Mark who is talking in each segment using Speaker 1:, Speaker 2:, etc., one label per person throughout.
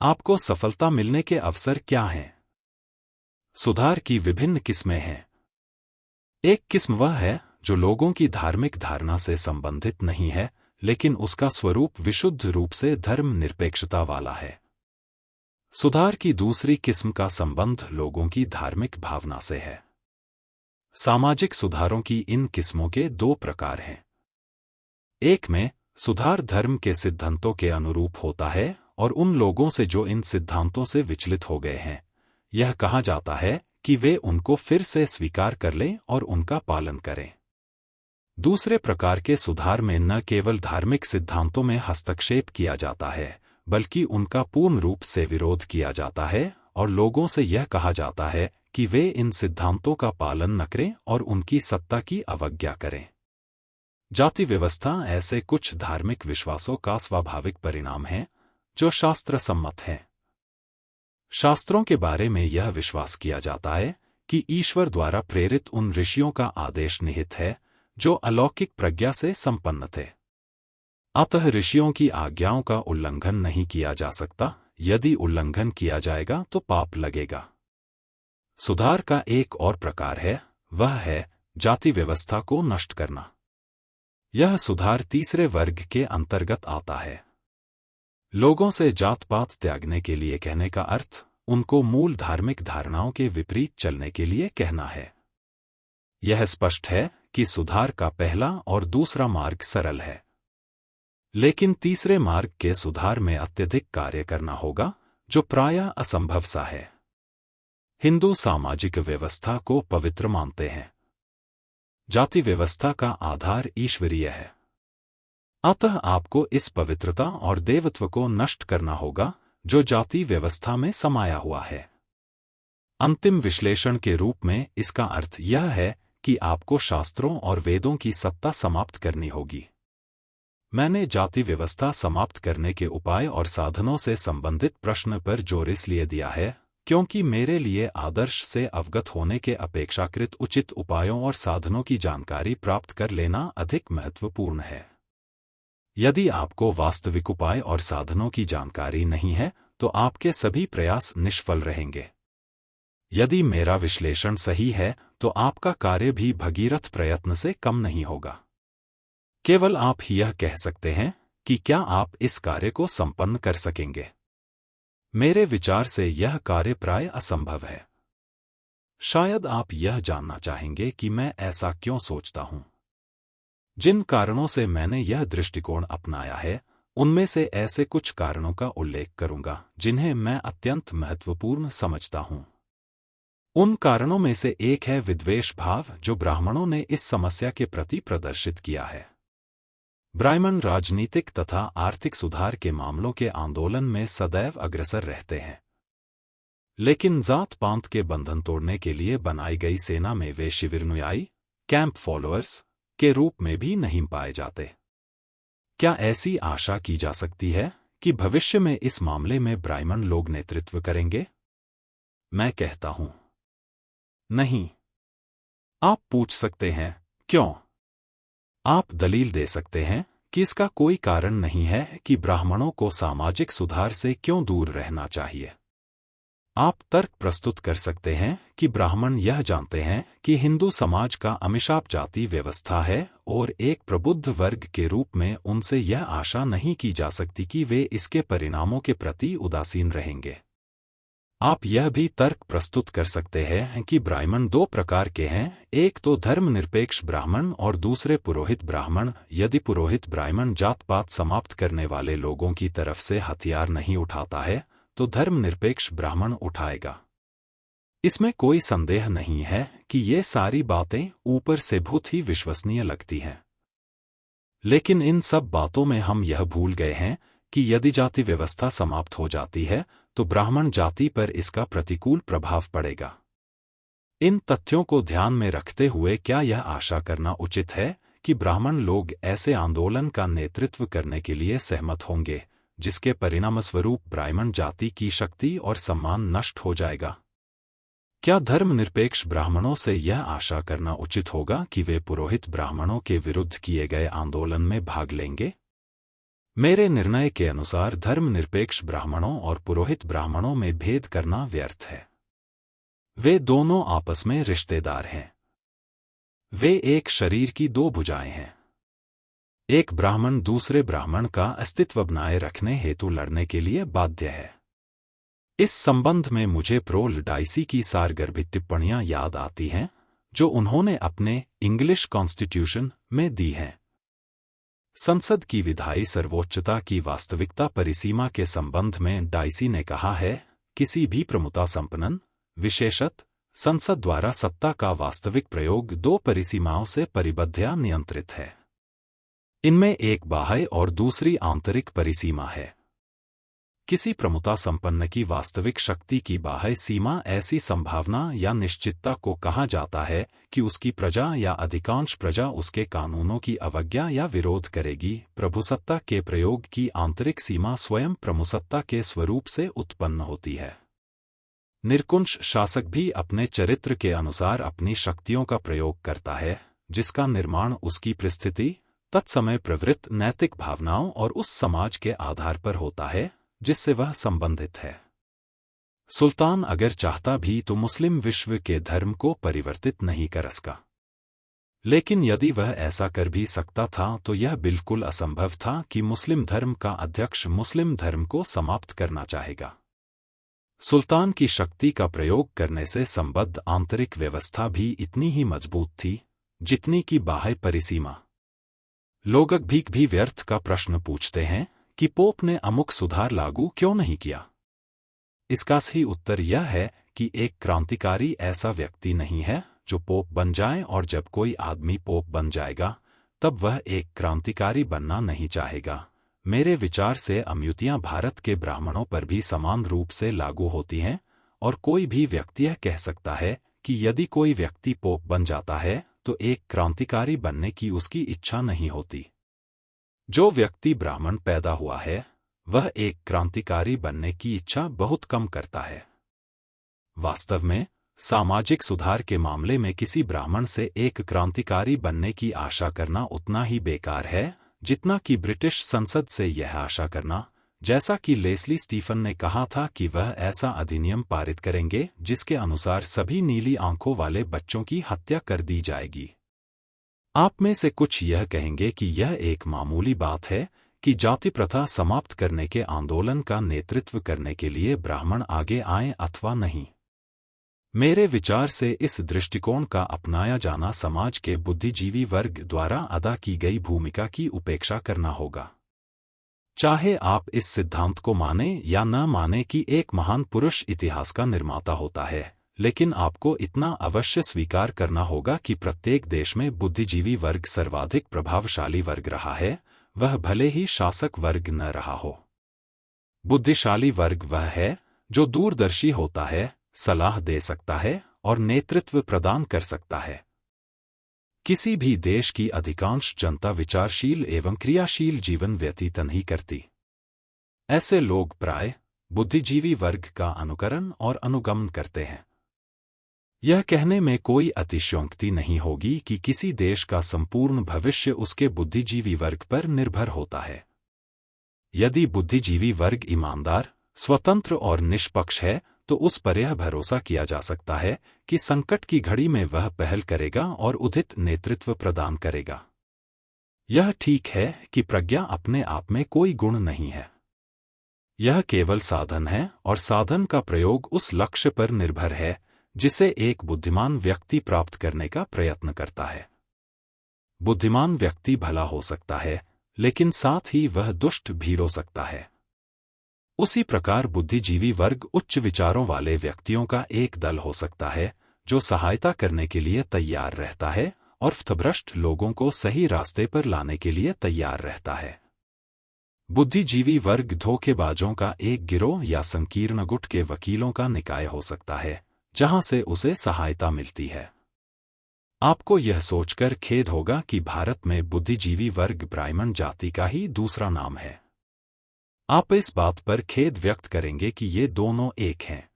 Speaker 1: आपको सफलता मिलने के अवसर क्या हैं? सुधार की विभिन्न किस्में हैं। एक किस्म वह है जो लोगों की धार्मिक धारणा से संबंधित नहीं है, लेकिन उसका स्वरूप विशुद्ध रूप से धर्मनिरपेक्षता वाला है। सुधार की दूसरी किस्म का संबंध लोगों की धार्मिक भावना से है। सामाजिक सुधारों की इन किस्मों के दो प्रकार हैं। एक में सुधार धर्म के सिद्धांतों के अनुरूप होता है और उन लोगों से जो इन सिद्धांतों से विचलित हो गए हैं, यह कहा जाता है कि वे उनको फिर से स्वीकार कर लें और उनका पालन करें। दूसरे प्रकार के सुधार में न केवल धार्मिक सिद्धांतों में हस्तक्षेप किया जाता है, बल्कि उनका पूर्ण रूप से विरोध किया जाता है और लोगों से यह कहा जाता है कि वे इन सिद्धांतों का पालन न करें और उनकी सत्ता की अवज्ञा करें। जाति व्यवस्था ऐसे कुछ धार्मिक विश्वासों का स्वाभाविक परिणाम है जो शास्त्र सम्मत हैं। शास्त्रों के बारे में यह विश्वास किया जाता है कि ईश्वर द्वारा प्रेरित उन ऋषियों का आदेश निहित है जो अलौकिक प्रज्ञा से संपन्न थे। अतः ऋषियों की आज्ञाओं का उल्लंघन नहीं किया जा सकता। यदि उल्लंघन किया जाएगा तो पाप लगेगा। सुधार का एक और प्रकार है, वह है जाति व्यवस्था को नष्ट करना। यह सुधार तीसरे वर्ग के अंतर्गत आता है। लोगों से जात पात त्यागने के लिए कहने का अर्थ उनको मूल धार्मिक धारणाओं के विपरीत चलने के लिए कहना है। यह स्पष्ट है कि सुधार का पहला और दूसरा मार्ग सरल है, लेकिन तीसरे मार्ग के सुधार में अत्यधिक कार्य करना होगा, जो प्रायः असंभव सा है। हिंदू सामाजिक व्यवस्था को पवित्र मानते हैं। जाति व्यवस्था का आधार ईश्वरीय है। अतः आपको इस पवित्रता और देवत्व को नष्ट करना होगा जो जाति व्यवस्था में समाया हुआ है। अंतिम विश्लेषण के रूप में इसका अर्थ यह है कि आपको शास्त्रों और वेदों की सत्ता समाप्त करनी होगी। मैंने जाति व्यवस्था समाप्त करने के उपाय और साधनों से संबंधित प्रश्न पर जोर इसलिए दिया है क्योंकि मेरे लिए आदर्श से अवगत होने के अपेक्षाकृत उचित उपायों और साधनों की जानकारी प्राप्त कर लेना अधिक महत्वपूर्ण है। यदि आपको वास्तविक उपाय और साधनों की जानकारी नहीं है तो आपके सभी प्रयास निष्फल रहेंगे। यदि मेरा विश्लेषण सही है तो आपका कार्य भी भगीरथ प्रयत्न से कम नहीं होगा। केवल आप ही यह कह सकते हैं कि क्या आप इस कार्य को संपन्न कर सकेंगे। मेरे विचार से यह कार्य प्राय असंभव है। शायद आप यह जानना चाहेंगे कि मैं ऐसा क्यों सोचता हूं। जिन कारणों से मैंने यह दृष्टिकोण अपनाया है, उनमें से ऐसे कुछ कारणों का उल्लेख करूंगा जिन्हें मैं अत्यंत महत्वपूर्ण समझता हूं। उन कारणों में से एक है विद्वेष भाव जो ब्राह्मणों ने इस समस्या के प्रति प्रदर्शित किया है। ब्राह्मण राजनीतिक तथा आर्थिक सुधार के मामलों के आंदोलन में सदैव अग्रसर रहते हैं, लेकिन जात पात के बंधन तोड़ने के लिए बनाई गई सेना में वे शिविरानुयायी, कैंप फॉलोअर्स के रूप में भी नहीं पाए जाते। क्या ऐसी आशा की जा सकती है कि भविष्य में इस मामले में ब्राह्मण लोग नेतृत्व करेंगे? मैं कहता हूं, नहीं। आप पूछ सकते हैं, क्यों? आप दलील दे सकते हैं कि इसका कोई कारण नहीं है कि ब्राह्मणों को सामाजिक सुधार से क्यों दूर रहना चाहिए। आप तर्क प्रस्तुत कर सकते हैं कि ब्राह्मण यह जानते हैं कि हिंदू समाज का अभिशाप जाति व्यवस्था है और एक प्रबुद्ध वर्ग के रूप में उनसे यह आशा नहीं की जा सकती कि वे इसके परिणामों के प्रति उदासीन रहेंगे। आप यह भी तर्क प्रस्तुत कर सकते हैं कि ब्राह्मण दो प्रकार के हैं, एक तो धर्मनिरपेक्ष ब्राह्मण और दूसरे पुरोहित ब्राह्मण। यदि पुरोहित ब्राह्मण जात पात समाप्त करने वाले लोगों की तरफ से हथियार नहीं उठाता है तो धर्मनिरपेक्ष ब्राह्मण उठाएगा। इसमें कोई संदेह नहीं है कि ये सारी बातें ऊपर से बहुत ही विश्वसनीय लगती हैं, लेकिन इन सब बातों में हम यह भूल गए हैं कि यदि जाति व्यवस्था समाप्त हो जाती है तो ब्राह्मण जाति पर इसका प्रतिकूल प्रभाव पड़ेगा। इन तथ्यों को ध्यान में रखते हुए क्या यह आशा करना उचित है कि ब्राह्मण लोग ऐसे आंदोलन का नेतृत्व करने के लिए सहमत होंगे जिसके परिणामस्वरूप ब्राह्मण जाति की शक्ति और सम्मान नष्ट हो जाएगा? क्या धर्मनिरपेक्ष ब्राह्मणों से यह आशा करना उचित होगा कि वे पुरोहित ब्राह्मणों के विरुद्ध किए गए आंदोलन में भाग लेंगे? मेरे निर्णय के अनुसार धर्मनिरपेक्ष ब्राह्मणों और पुरोहित ब्राह्मणों में भेद करना व्यर्थ है। वे दोनों आपस में रिश्तेदार हैं। वे एक शरीर की दो भुजाएं हैं। एक ब्राह्मण दूसरे ब्राह्मण का अस्तित्व बनाए रखने हेतु लड़ने के लिए बाध्य है। इस संबंध में मुझे प्रोल डाइसी की सारगर्भित टिप्पणियां याद आती हैं, जो उन्होंने अपने इंग्लिश कॉन्स्टिट्यूशन में दी हैं। संसद की विधायी सर्वोच्चता की वास्तविकता परिसीमा के संबंध में डाइसी ने कहा है, किसी भी प्रमुता संपन्न, विशेषत संसद द्वारा सत्ता का वास्तविक प्रयोग दो परिसीमाओं से परिबद्ध या नियंत्रित है। इनमें एक बाह्य और दूसरी आंतरिक परिसीमा है। किसी प्रमुता संपन्न की वास्तविक शक्ति की बाह्य सीमा ऐसी संभावना या निश्चितता को कहा जाता है कि उसकी प्रजा या अधिकांश प्रजा उसके कानूनों की अवज्ञा या विरोध करेगी। प्रभुसत्ता के प्रयोग की आंतरिक सीमा स्वयं प्रमुसत्ता के स्वरूप से उत्पन्न होती है। निरकुंश शासक भी अपने चरित्र के अनुसार अपनी शक्तियों का प्रयोग करता है, जिसका निर्माण उसकी परिस्थिति, तत्समय प्रवृत्त नैतिक भावनाओं और उस समाज के आधार पर होता है जिससे वह संबंधित है। सुल्तान अगर चाहता भी तो मुस्लिम विश्व के धर्म को परिवर्तित नहीं कर सका। लेकिन यदि वह ऐसा कर भी सकता था तो यह बिल्कुल असंभव था कि मुस्लिम धर्म का अध्यक्ष मुस्लिम धर्म को समाप्त करना चाहेगा। सुल्तान की शक्ति का प्रयोग करने से संबद्ध आंतरिक व्यवस्था भी इतनी ही मजबूत थी जितनी की बाह्य परिसीमा। लोग भी व्यर्थ का प्रश्न पूछते हैं कि पोप ने अमुक सुधार लागू क्यों नहीं किया। इसका सही उत्तर यह है कि एक क्रांतिकारी ऐसा व्यक्ति नहीं है जो पोप बन जाए, और जब कोई आदमी पोप बन जाएगा तब वह एक क्रांतिकारी बनना नहीं चाहेगा। मेरे विचार से अम्युतियां भारत के ब्राह्मणों पर भी समान रूप से लागू होती हैं, और कोई भी व्यक्ति यह कह सकता है कि यदि कोई व्यक्ति पोप बन जाता है तो एक क्रांतिकारी बनने की उसकी इच्छा नहीं होती। जो व्यक्ति ब्राह्मण पैदा हुआ है वह एक क्रांतिकारी बनने की इच्छा बहुत कम करता है। वास्तव में सामाजिक सुधार के मामले में किसी ब्राह्मण से एक क्रांतिकारी बनने की आशा करना उतना ही बेकार है जितना कि ब्रिटिश संसद से यह आशा करना, जैसा कि लेस्ली स्टीफन ने कहा था कि वह ऐसा अधिनियम पारित करेंगे जिसके अनुसार सभी नीली आंखों वाले बच्चों की हत्या कर दी जाएगी। आप में से कुछ यह कहेंगे कि यह एक मामूली बात है कि जाति प्रथा समाप्त करने के आंदोलन का नेतृत्व करने के लिए ब्राह्मण आगे आए अथवा नहीं। मेरे विचार से इस दृष्टिकोण का अपनाया जाना समाज के बुद्धिजीवी वर्ग द्वारा अदा की गई भूमिका की उपेक्षा करना होगा। चाहे आप इस सिद्धांत को माने या न माने कि एक महान पुरुष इतिहास का निर्माता होता है, लेकिन आपको इतना अवश्य स्वीकार करना होगा कि प्रत्येक देश में बुद्धिजीवी वर्ग सर्वाधिक प्रभावशाली वर्ग रहा है, वह भले ही शासक वर्ग न रहा हो। बुद्धिशाली वर्ग वह है जो दूरदर्शी होता है, सलाह दे सकता है और नेतृत्व प्रदान कर सकता है। किसी भी देश की अधिकांश जनता विचारशील एवं क्रियाशील जीवन व्यतीत नहीं करती। ऐसे लोग प्राय बुद्धिजीवी वर्ग का अनुकरण और अनुगमन करते हैं। यह कहने में कोई अतिशयोक्ति नहीं होगी कि किसी देश का संपूर्ण भविष्य उसके बुद्धिजीवी वर्ग पर निर्भर होता है। यदि बुद्धिजीवी वर्ग ईमानदार, स्वतंत्र और निष्पक्ष है तो उस पर यह भरोसा किया जा सकता है कि संकट की घड़ी में वह पहल करेगा और उदित नेतृत्व प्रदान करेगा। यह ठीक है कि प्रज्ञा अपने आप में कोई गुण नहीं है। यह केवल साधन है और साधन का प्रयोग उस लक्ष्य पर निर्भर है जिसे एक बुद्धिमान व्यक्ति प्राप्त करने का प्रयत्न करता है। बुद्धिमान व्यक्ति भला हो सकता है, लेकिन साथ ही वह दुष्ट भी हो सकता है। उसी प्रकार बुद्धिजीवी वर्ग उच्च विचारों वाले व्यक्तियों का एक दल हो सकता है जो सहायता करने के लिए तैयार रहता है और पथभ्रष्ट लोगों को सही रास्ते पर लाने के लिए तैयार रहता है। बुद्धिजीवी वर्ग धोखेबाजों का एक गिरोह या संकीर्ण गुट के वकीलों का निकाय हो सकता है जहां से उसे सहायता मिलती है। आपको यह सोचकर खेद होगा कि भारत में बुद्धिजीवी वर्ग ब्राह्मण जाति का ही दूसरा नाम है। आप इस बात पर खेद व्यक्त करेंगे कि ये दोनों एक हैं।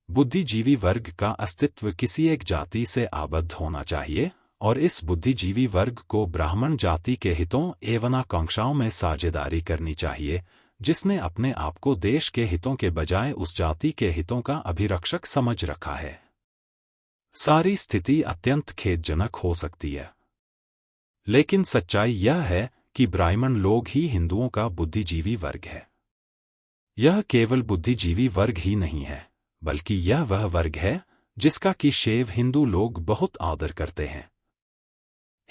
Speaker 1: बुद्धिजीवी वर्ग का अस्तित्व किसी एक जाति से आबद्ध होना चाहिए और इस बुद्धिजीवी वर्ग को ब्राह्मण जाति के हितों एवं आकांक्षाओं में साझेदारी करनी चाहिए, जिसने अपने आप को देश के हितों के बजाय उस जाति के हितों का अभिरक्षक समझ रखा है। सारी स्थिति अत्यंत खेदजनक हो सकती है, लेकिन सच्चाई यह है कि ब्राह्मण लोग ही हिंदुओं का बुद्धिजीवी वर्ग है। यह केवल बुद्धिजीवी वर्ग ही नहीं है, बल्कि यह वह वर्ग है जिसका कि शैव हिंदू लोग बहुत आदर करते हैं।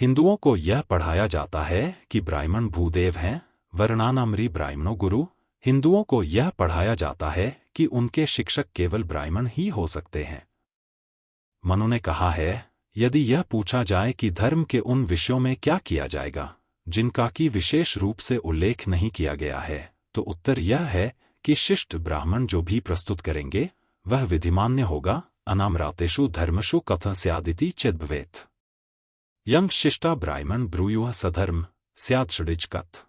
Speaker 1: हिंदुओं को यह पढ़ाया जाता है कि ब्राह्मण भूदेव हैं, वर्णानामरी ब्राह्मणों गुरु। हिंदुओं को यह पढ़ाया जाता है कि उनके शिक्षक केवल ब्राह्मण ही हो सकते हैं। मनु ने कहा है, यदि यह पूछा जाए कि धर्म के उन विषयों में क्या किया जाएगा जिनका कि विशेष रूप से उल्लेख नहीं किया गया है, तो उत्तर यह है कि शिष्ट ब्राह्मण जो भी प्रस्तुत करेंगे वह विधिमान्य होगा। अनाम्रातेषु धर्मषु कथं स्यादिति चेद्भवेत्। यं शिष्टा ब्राह्मण ब्रूयुः सधर्म स्यात् षडिज कथ।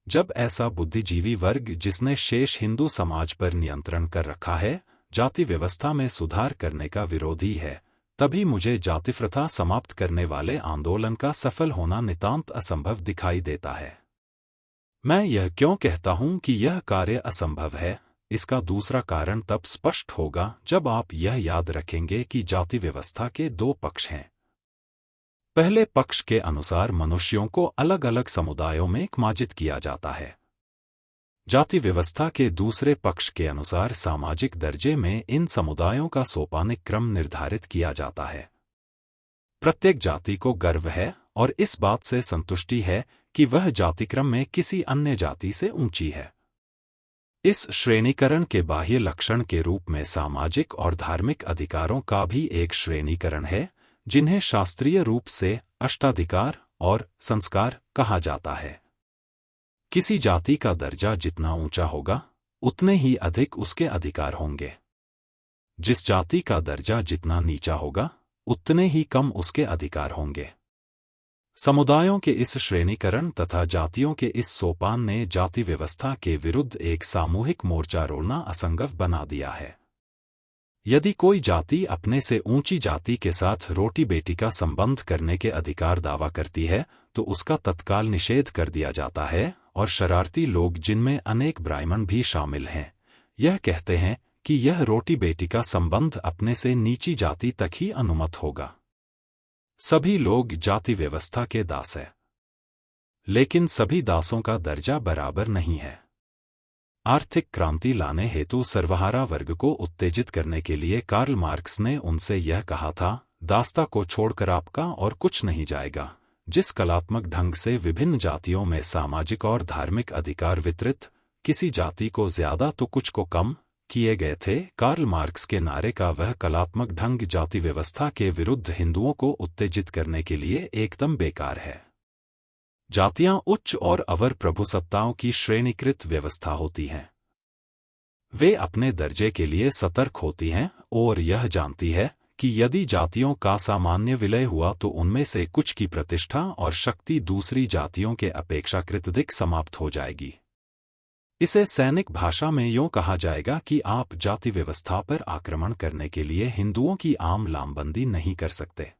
Speaker 1: जब ऐसा बुद्धिजीवी वर्ग जिसने शेष हिंदू समाज पर नियंत्रण कर रखा है जाति व्यवस्था में सुधार करने का विरोधी है, तभी मुझे जाति प्रथा समाप्त करने वाले आंदोलन का सफल होना नितांत असंभव दिखाई देता है। मैं यह क्यों कहता हूं कि यह कार्य असंभव है, इसका दूसरा कारण तब स्पष्ट होगा जब आप यह याद रखेंगे कि जाति व्यवस्था के दो पक्ष हैं। पहले पक्ष के अनुसार मनुष्यों को अलग अलग समुदायों में विभाजित किया जाता है। जाति व्यवस्था के दूसरे पक्ष के अनुसार सामाजिक दर्जे में इन समुदायों का सोपानिक क्रम निर्धारित किया जाता है। प्रत्येक जाति को गर्व है और इस बात से संतुष्टि है कि वह जातिक्रम में किसी अन्य जाति से ऊंची है। इस श्रेणीकरण के बाह्य लक्षण के रूप में सामाजिक और धार्मिक अधिकारों का भी एक श्रेणीकरण है, जिन्हें शास्त्रीय रूप से अष्टाधिकार और संस्कार कहा जाता है। किसी जाति का दर्जा जितना ऊंचा होगा, उतने ही अधिक उसके अधिकार होंगे। जिस जाति का दर्जा जितना नीचा होगा, उतने ही कम उसके अधिकार होंगे। समुदायों के इस श्रेणीकरण तथा जातियों के इस सोपान ने जाति व्यवस्था के विरुद्ध एक सामूहिक मोर्चा रोलना असंभव बना दिया है। यदि कोई जाति अपने से ऊंची जाति के साथ रोटी बेटी का संबंध करने के अधिकार दावा करती है, तो उसका तत्काल निषेध कर दिया जाता है और शरारती लोग, जिनमें अनेक ब्राह्मण भी शामिल हैं, यह कहते हैं कि यह रोटी बेटी का संबंध अपने से नीची जाति तक ही अनुमत होगा। सभी लोग जाति व्यवस्था के दास हैं, लेकिन सभी दासों का दर्जा बराबर नहीं है। आर्थिक क्रांति लाने हेतु सर्वहारा वर्ग को उत्तेजित करने के लिए कार्ल मार्क्स ने उनसे यह कहा था, दासता को छोड़कर आपका और कुछ नहीं जाएगा। जिस कलात्मक ढंग से विभिन्न जातियों में सामाजिक और धार्मिक अधिकार वितरित, किसी जाति को ज्यादा तो कुछ को कम किए गए थे, कार्ल मार्क्स के नारे का वह कलात्मक ढंग जाति व्यवस्था के विरुद्ध हिंदुओं को उत्तेजित करने के लिए एकदम बेकार है। जातियां उच्च और अवर प्रभुसत्ताओं की श्रेणीकृत व्यवस्था होती हैं। वे अपने दर्जे के लिए सतर्क होती हैं और यह जानती है कि यदि जातियों का सामान्य विलय हुआ तो उनमें से कुछ की प्रतिष्ठा और शक्ति दूसरी जातियों के अपेक्षाकृत अधिक समाप्त हो जाएगी। इसे सैनिक भाषा में यूं कहा जाएगा कि आप जाति व्यवस्था पर आक्रमण करने के लिए हिंदुओं की आम लामबंदी नहीं कर सकते।